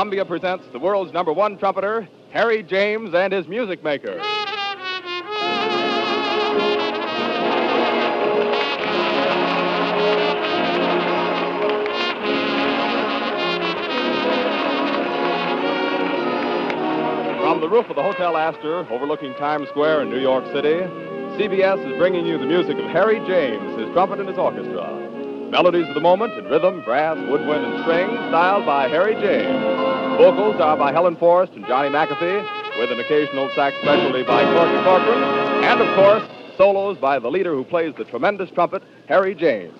Columbia presents the world's #1 trumpeter, Harry James and his music maker. From the roof of the Hotel Astor, overlooking Times Square in New York City, CBS is bringing you the music of Harry James, his trumpet and his orchestra. Melodies of the moment in rhythm, brass, woodwind, and strings, styled by Harry James. Vocals are by Helen, Forrest, and Johnny McAfee, with an occasional sax specialty by Corky Corcoran, and, of course, solos by the leader who plays the tremendous trumpet, Harry James.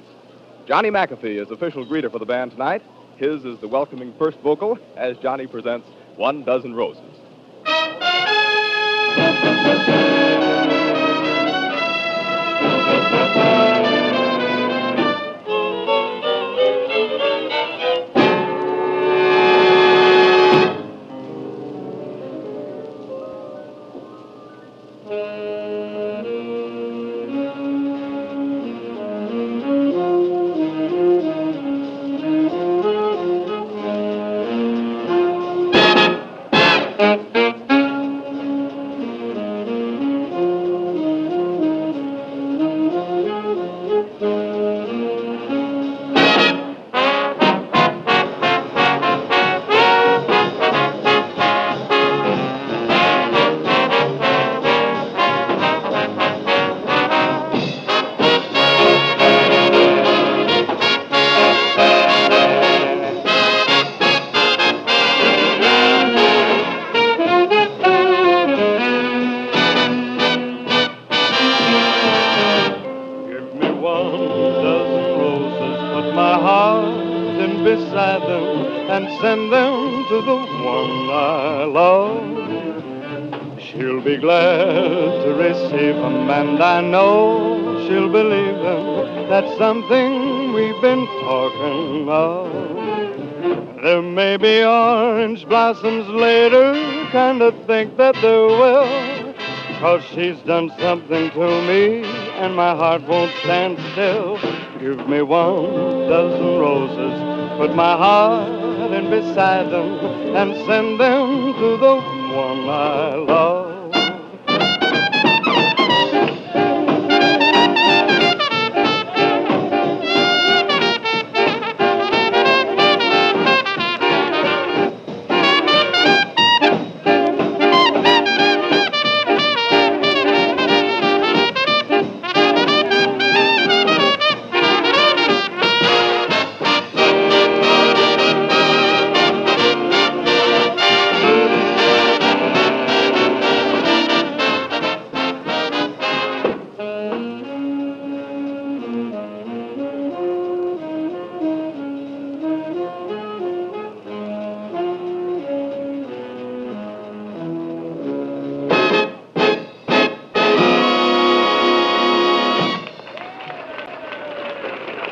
Johnny McAfee is official greeter for the band tonight. His is the welcoming first vocal as Johnny presents 1 Dozen Roses. Beside them and send them to the one I love. She'll be glad to receive them, and I know she'll believe them. That's something we've been talking of. There may be orange blossoms later, kind of think that there will, 'cause she's done something to me, and my heart won't stand still. Give me 1 dozen roses, put my heart in beside them, and send them to the one I love.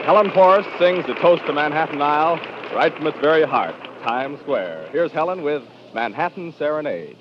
Helen Forrest sings the toast to Manhattan Isle right from its very heart, Times Square. Here's Helen with Manhattan Serenade.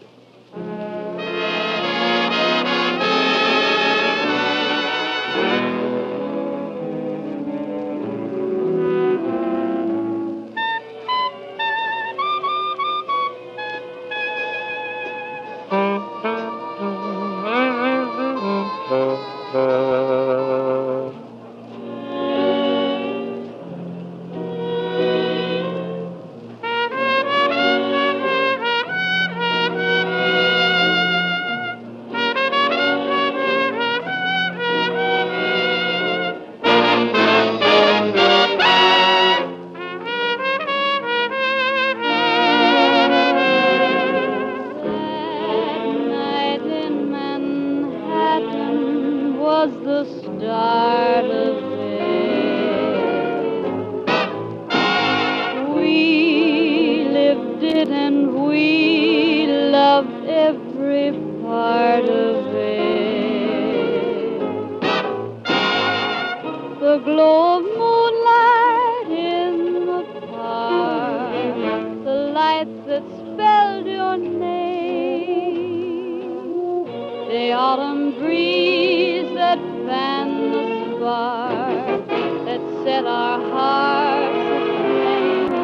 Was the start of it. We lived it and we loved every part of it. The glow of moonlight in the park, the lights that spelled your name, the autumn breeze that fanned the spark that set our hearts aflame.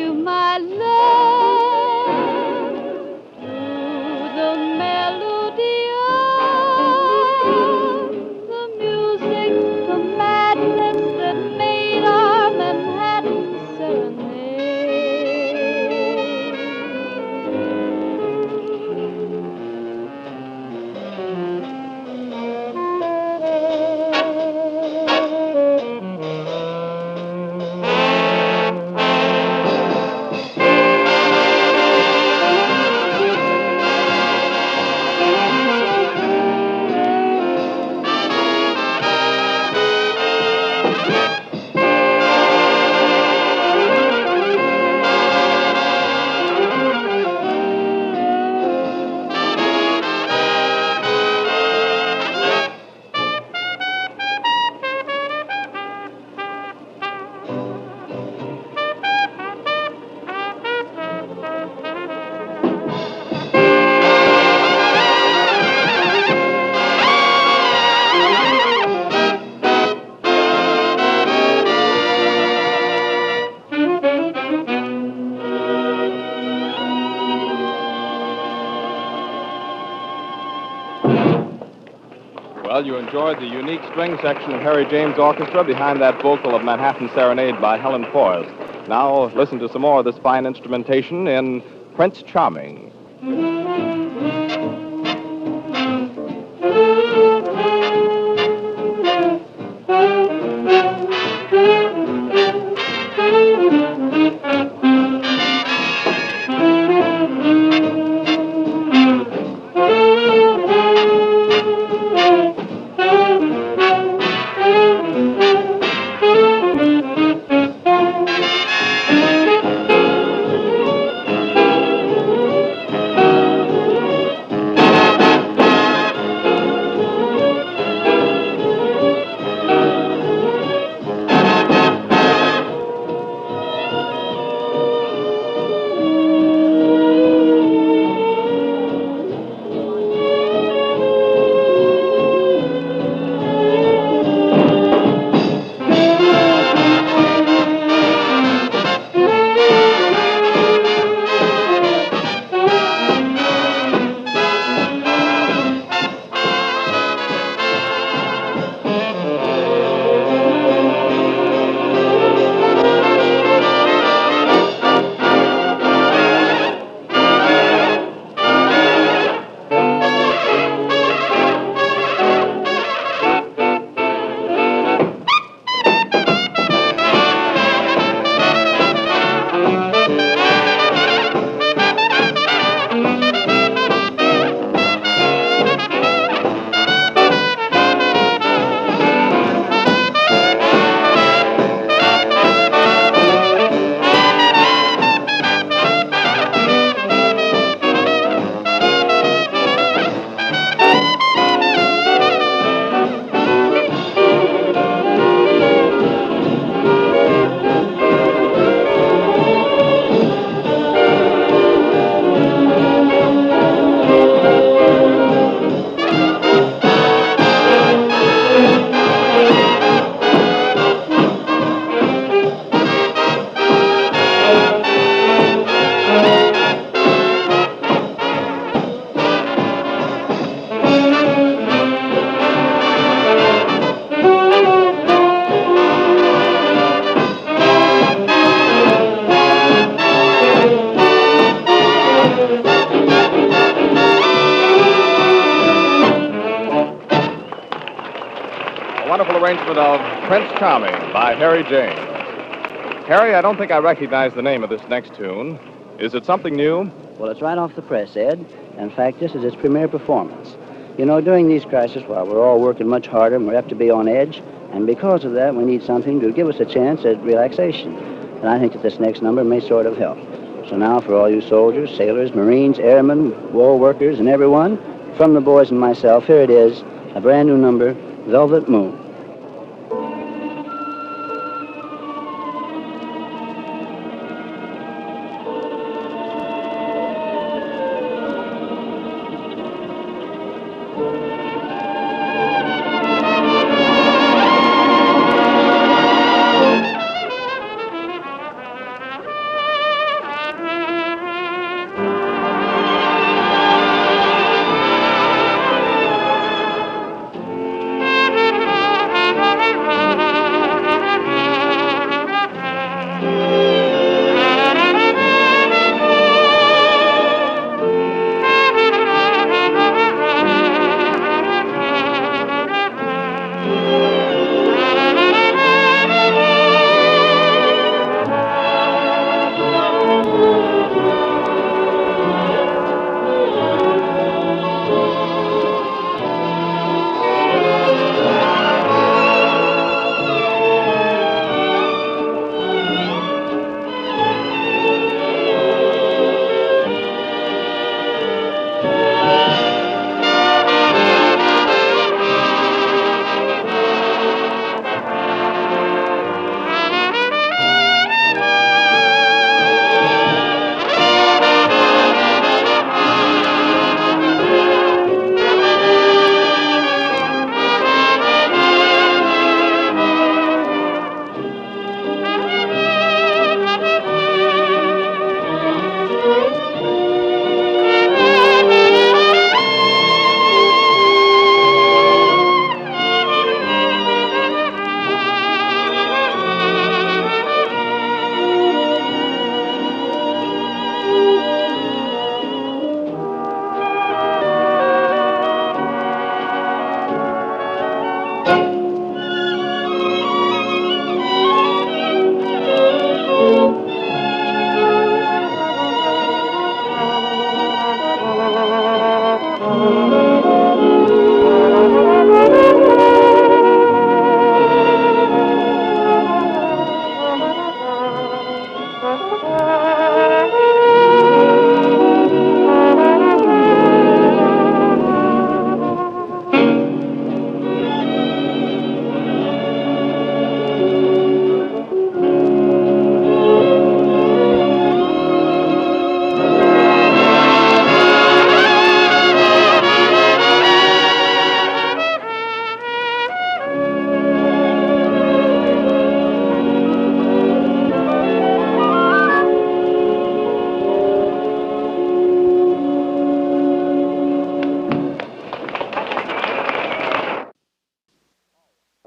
you my love to the melody of the music, the madness that made our Manhattan serenade. Well, you enjoyed the unique string section of Harry James' orchestra behind that vocal of Manhattan Serenade by Helen Forrest. Now, listen to some more of this fine instrumentation in Prince Charming. Wonderful arrangement of Prince Charming by Harry James. Harry, I don't think I recognize the name of this next tune. Is it something new? Well, it's right off the press, Ed. In fact, this is its premiere performance. You know, during these crises, while we're all working much harder and we're apt to be on edge, and because of that, we need something to give us a chance at relaxation. And I think that this next number may sort of help. So now, for all you soldiers, sailors, Marines, airmen, war workers, and everyone, from the boys and myself, here it is, a brand new number, Velvet Moon.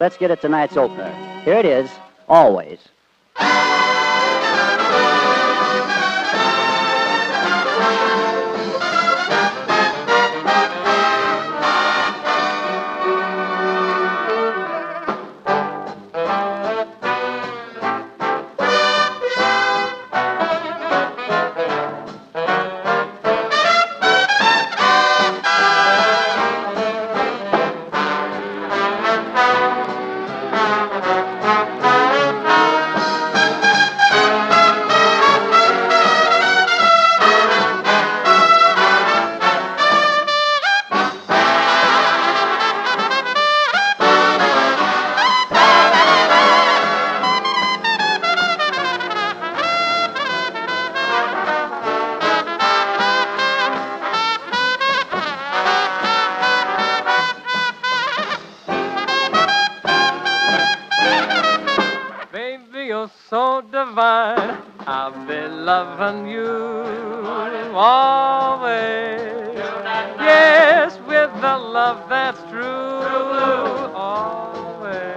Let's get it tonight's opener. Here it is, Always. Baby, you're so divine. I'll be loving you always. Yes, with the love that's true. Always.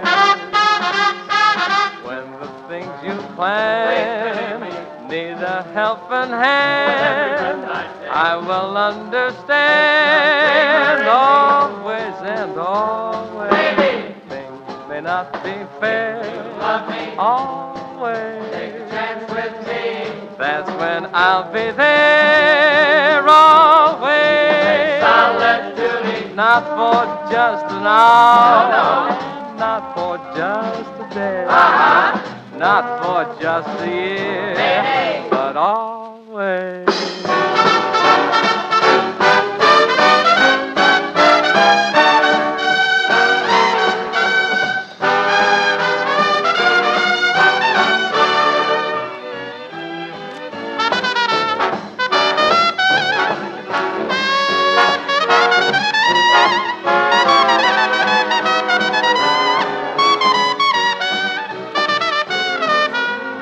When the things you plan need a helping hand, I will understand always and always. Things may not be fair. Always. Take a chance with me. That's when I'll be there. Always. Solid duty. Not for just an hour. No. Not for just a day. Not for just a year. Hey. But always.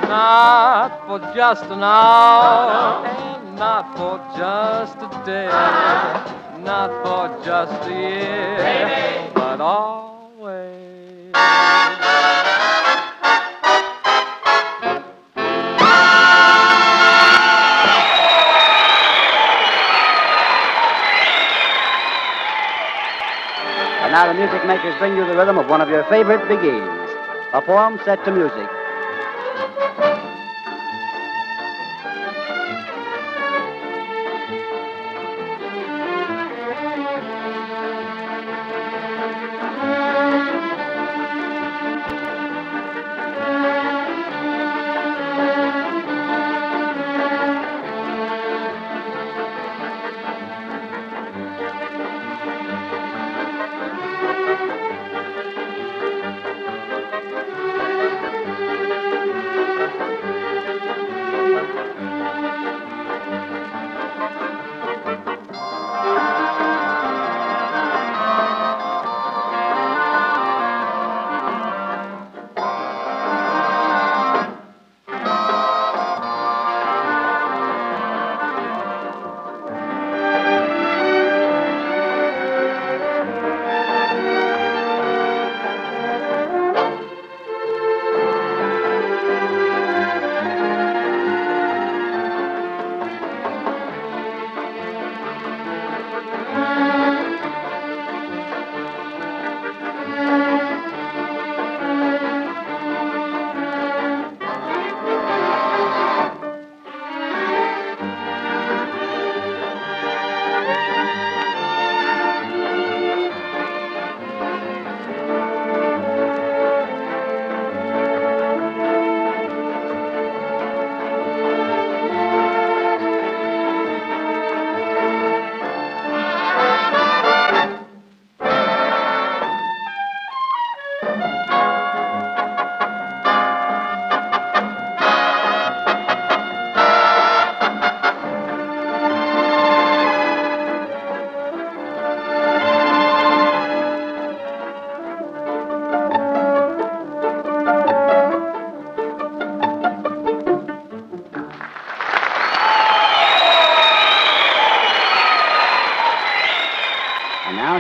Not for just an hour, and not for just a day, not for just a year, but always. And now the music makers bring you the rhythm of one of your favorite beguines, a poem set to music.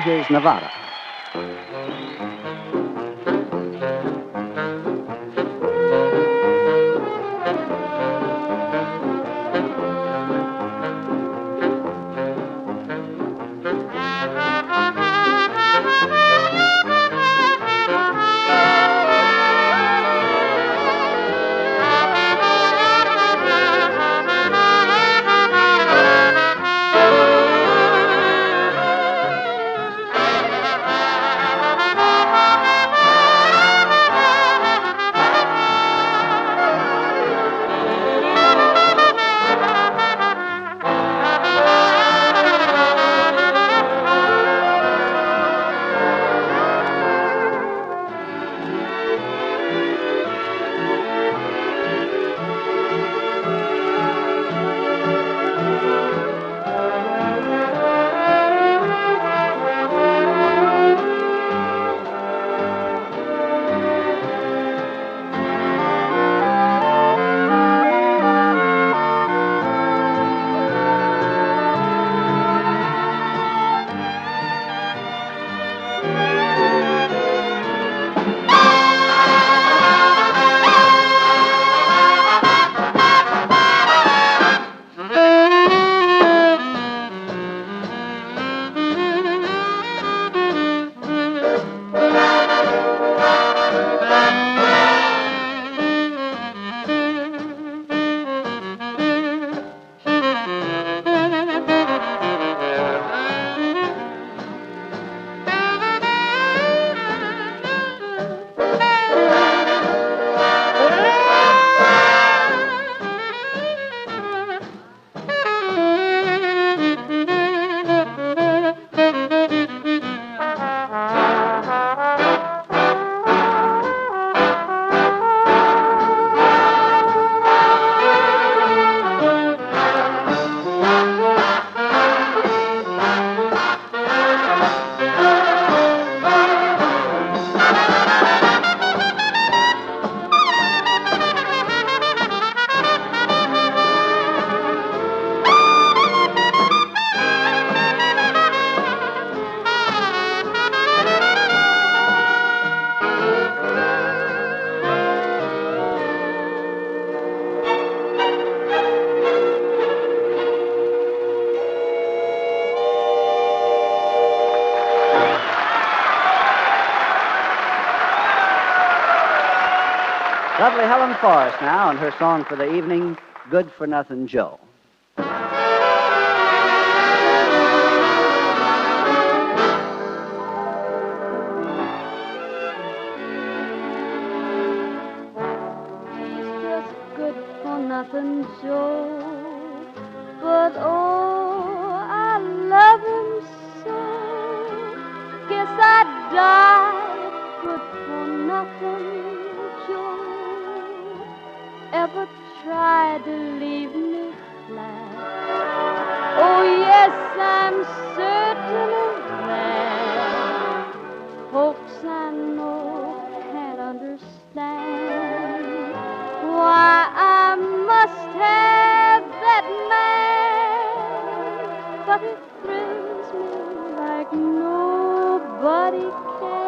Here's Nevada. Lovely Helen Forrest now, and her song for the evening, Good for Nothing Joe. Nothing, Joe, but oh, I love him so. Guess I'd die good for nothing, Joe. Ever try to leave me flat? Oh, yes, I'm certain of that. Folks I know can't understand why I must have that man, but it thrills me like nobody can.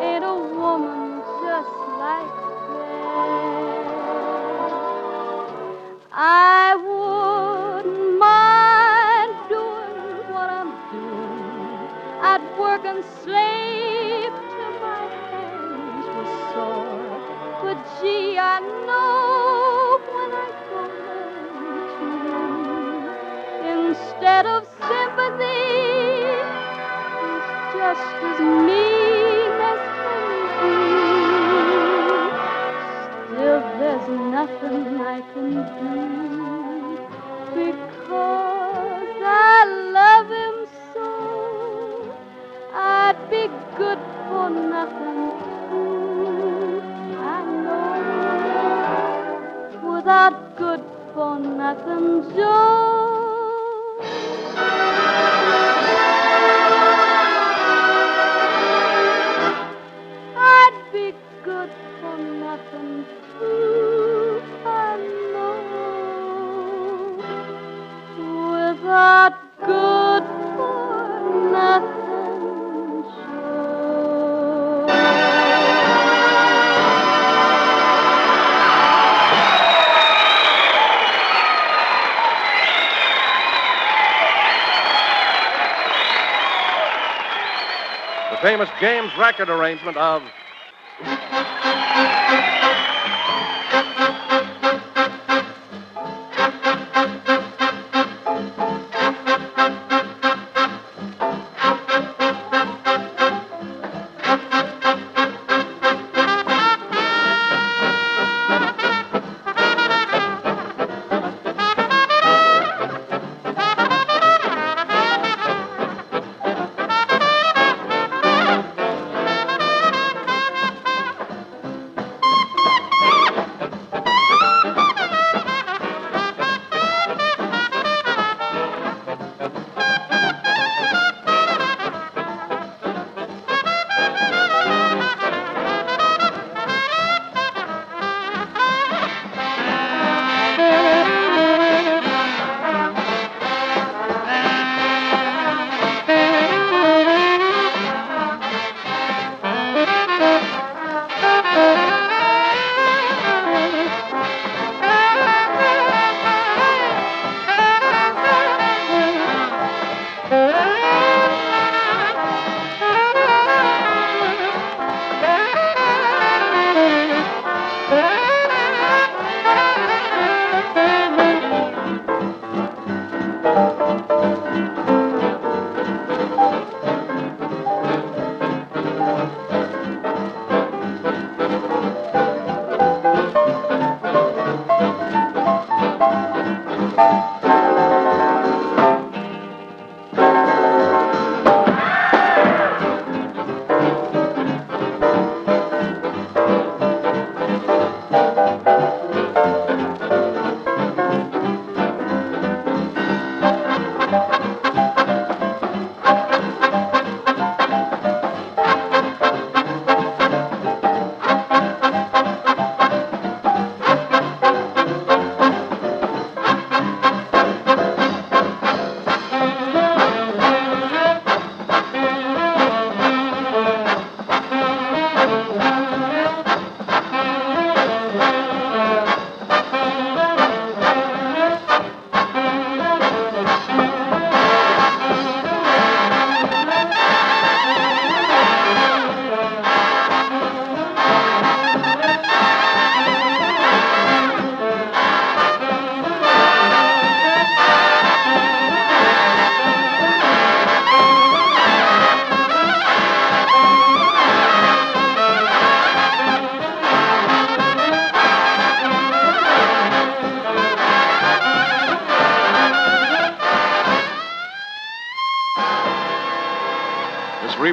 Ain't a woman just like that. I wouldn't mind doing what I'm doing. I'd work and slave till my hands were sore. But gee, I know when I go home to him, instead of sympathy, he's just as mean as can be. Still, there's nothing I can do, because I love him so. I'd be good for nothing too. I know, without good for nothing Joe. I'd be good for nothing too. I know, without good for nothing Joe. The famous James record arrangement of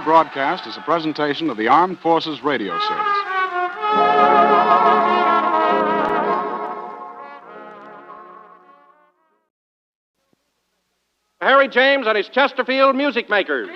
broadcast is a presentation of the Armed Forces Radio Service. Harry James and his Chesterfield Music Makers.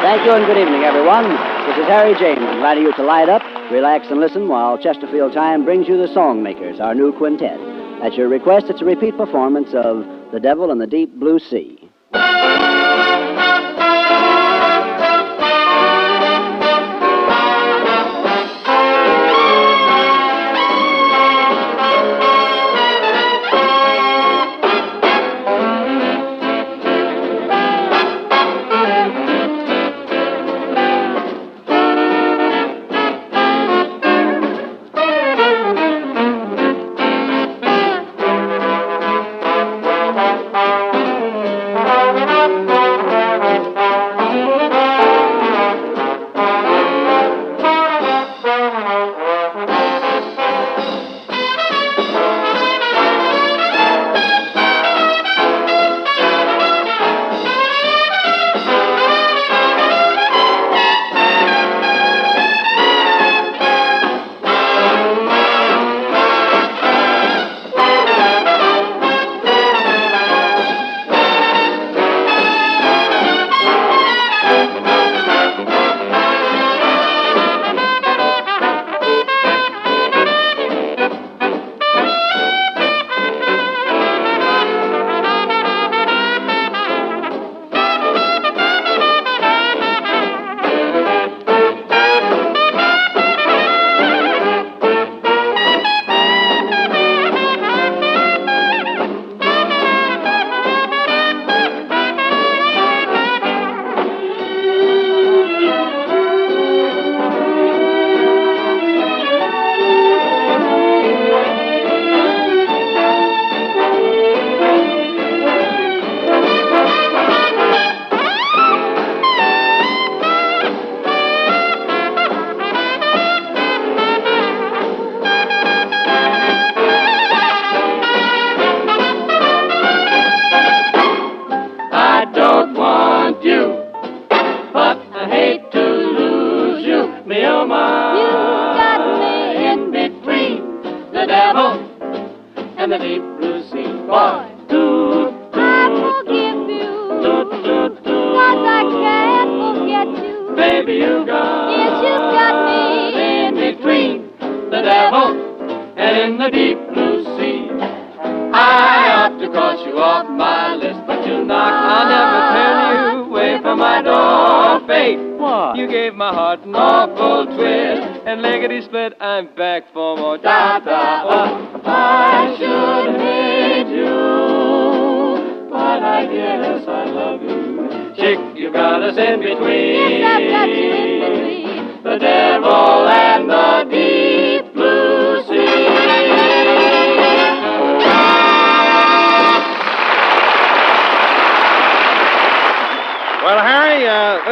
Thank you and good evening, everyone. This is Harry James, inviting you to light up, relax, and listen while Chesterfield Time brings you the Song Makers, our new quintet. At your request, it's a repeat performance of The Devil in the Deep Blue Sea.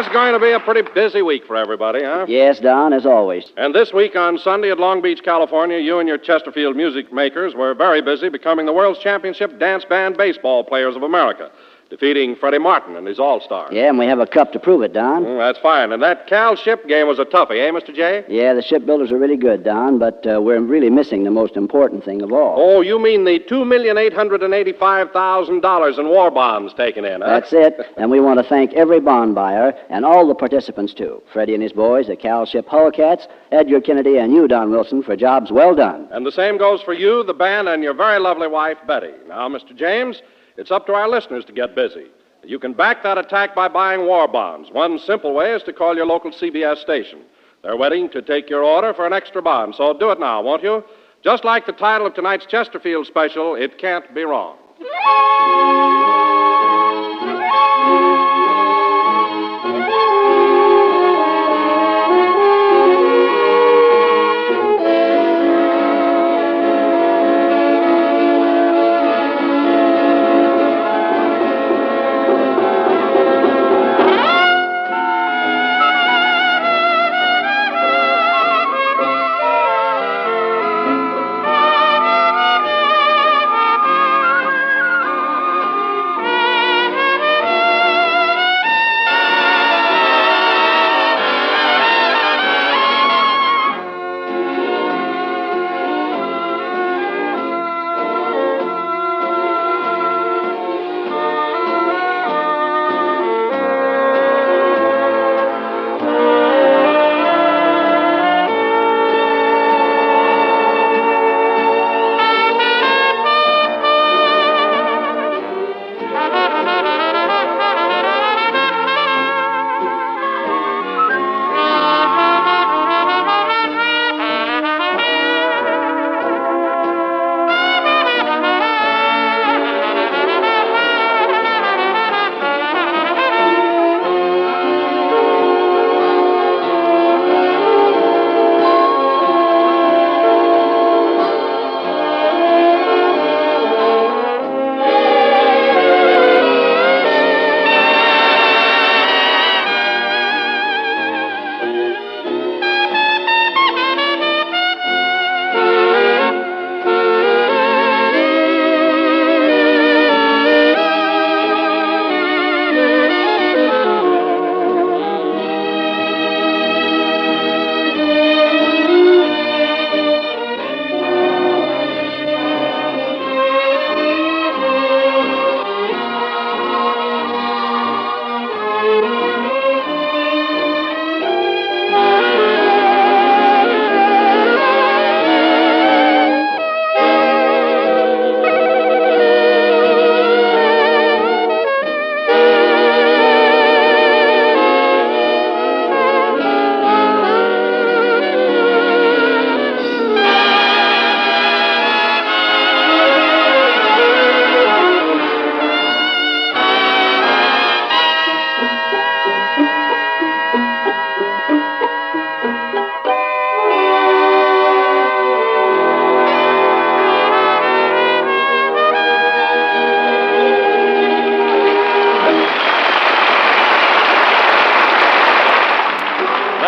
This is going to be a pretty busy week for everybody, huh? Yes, Don, as always. And this week on Sunday at Long Beach, California, you and your Chesterfield Music Makers were very busy becoming the World's Championship Dance Band Baseball Players of America, defeating Freddie Martin and his All-Stars. Yeah, and we have a cup to prove it, Don. That's fine. And that Cal Ship game was a toughie, eh, Mr. J? Yeah, the shipbuilders are really good, Don, but we're really missing the most important thing of all. Oh, you mean the $2,885,000 in war bonds taken in, huh? That's it. And we want to thank every bond buyer and all the participants, too. Freddie and his boys, the Cal Ship Hullcats, Edgar Kennedy, and you, Don Wilson, for jobs well done. And the same goes for you, the band, and your very lovely wife, Betty. Now, Mr. James, it's up to our listeners to get busy. You can back that attack by buying war bonds. One simple way is to call your local CBS station. They're waiting to take your order for an extra bond, so do it now, won't you? Just like the title of tonight's Chesterfield special, It Can't Be Wrong.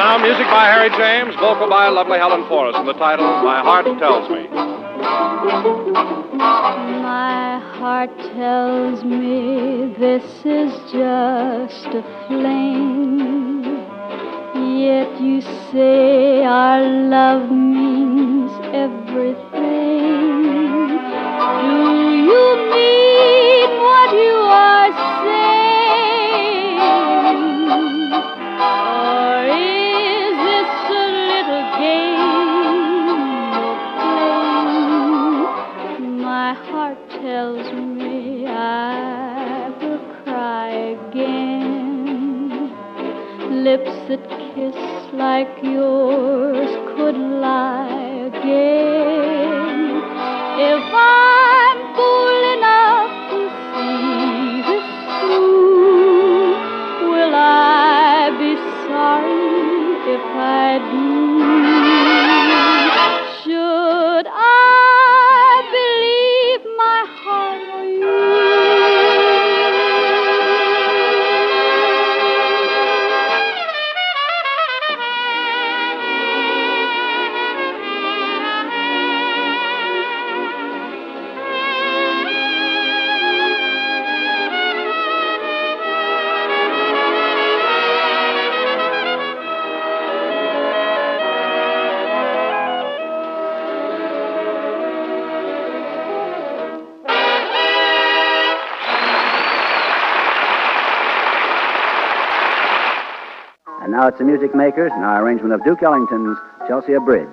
Now, music by Harry James, vocal by lovely Helen Forrest, and the title, My Heart Tells Me. My heart tells me this is just a fling, yet you say our love means everything. Do you mean what you are saying, or is this a little game you're playing? My heart tells me I will cry again. Lips that kiss like yours could lie again. If I'm fool enough to see this through, will I be sorry if I do? Should I believe my heart or you? And now it's the music makers and our arrangement of Duke Ellington's Chelsea Bridge.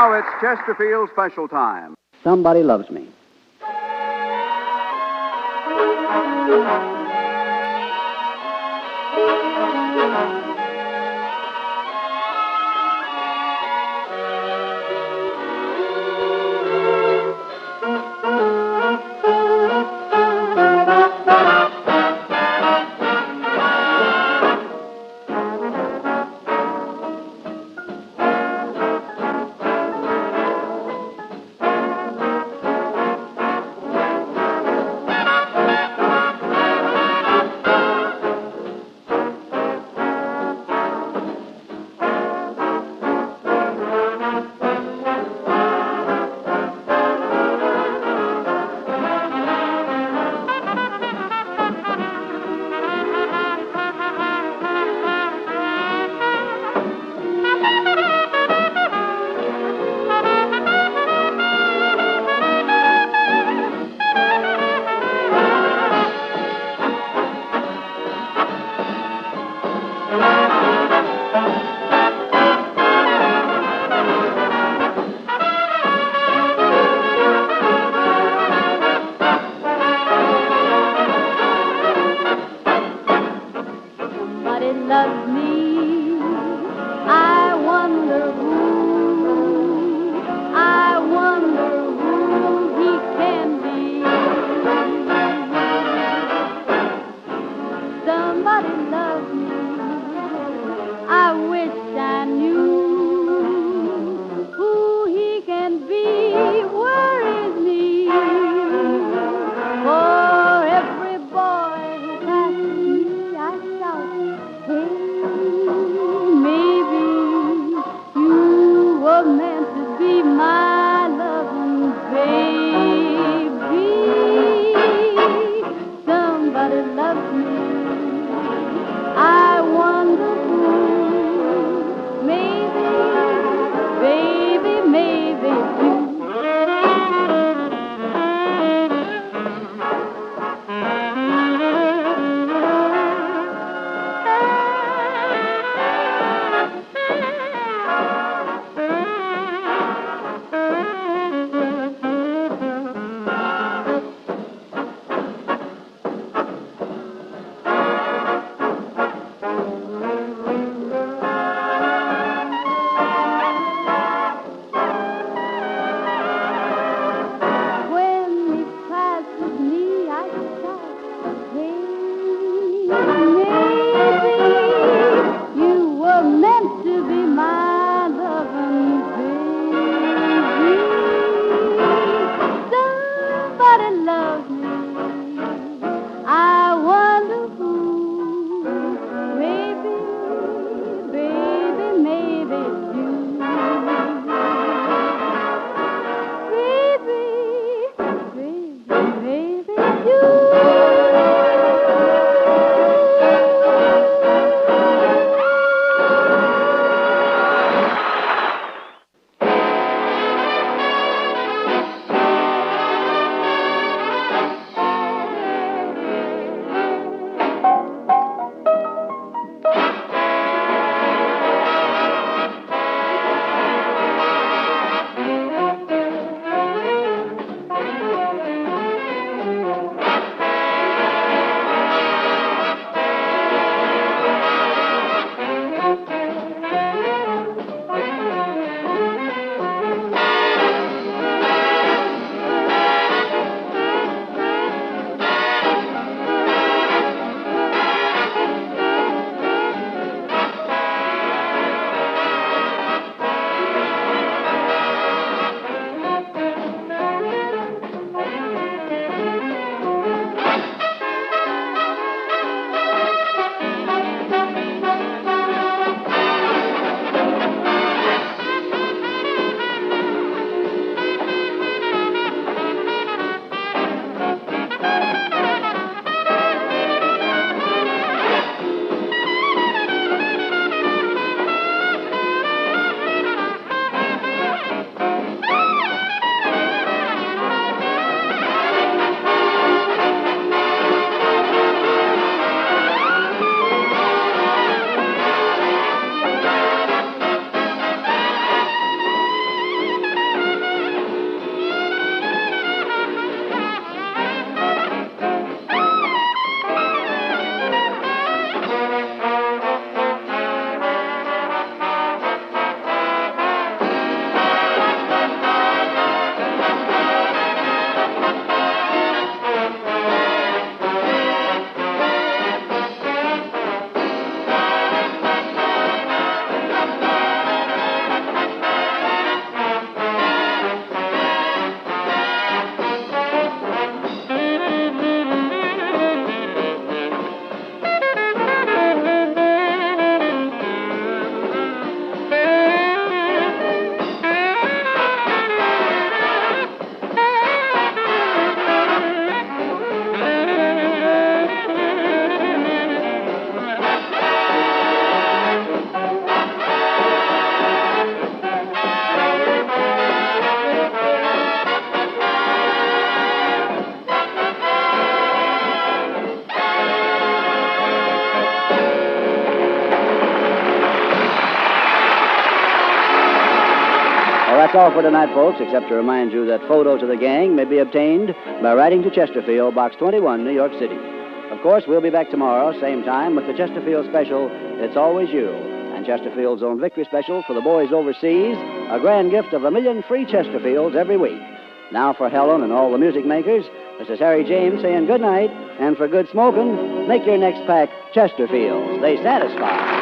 Now it's Chesterfield's special time. Somebody loves me. Somebody loves me. I wonder who. I wonder who he can be. Somebody loves me. I wish I knew who he can be. Where is he? For every boy who passes me, I shout, hey. that's all for tonight, folks, except to remind you that photos of the gang may be obtained by writing to Chesterfield, Box 21, New York City. Of course, we'll be back tomorrow, same time, with the Chesterfield special, It's Always You, and Chesterfield's own victory special for the boys overseas, a grand gift of 1 million free Chesterfields every week. Now for Helen and all the music makers, this is Harry James saying good night, and for good smoking, make your next pack Chesterfields. They satisfy.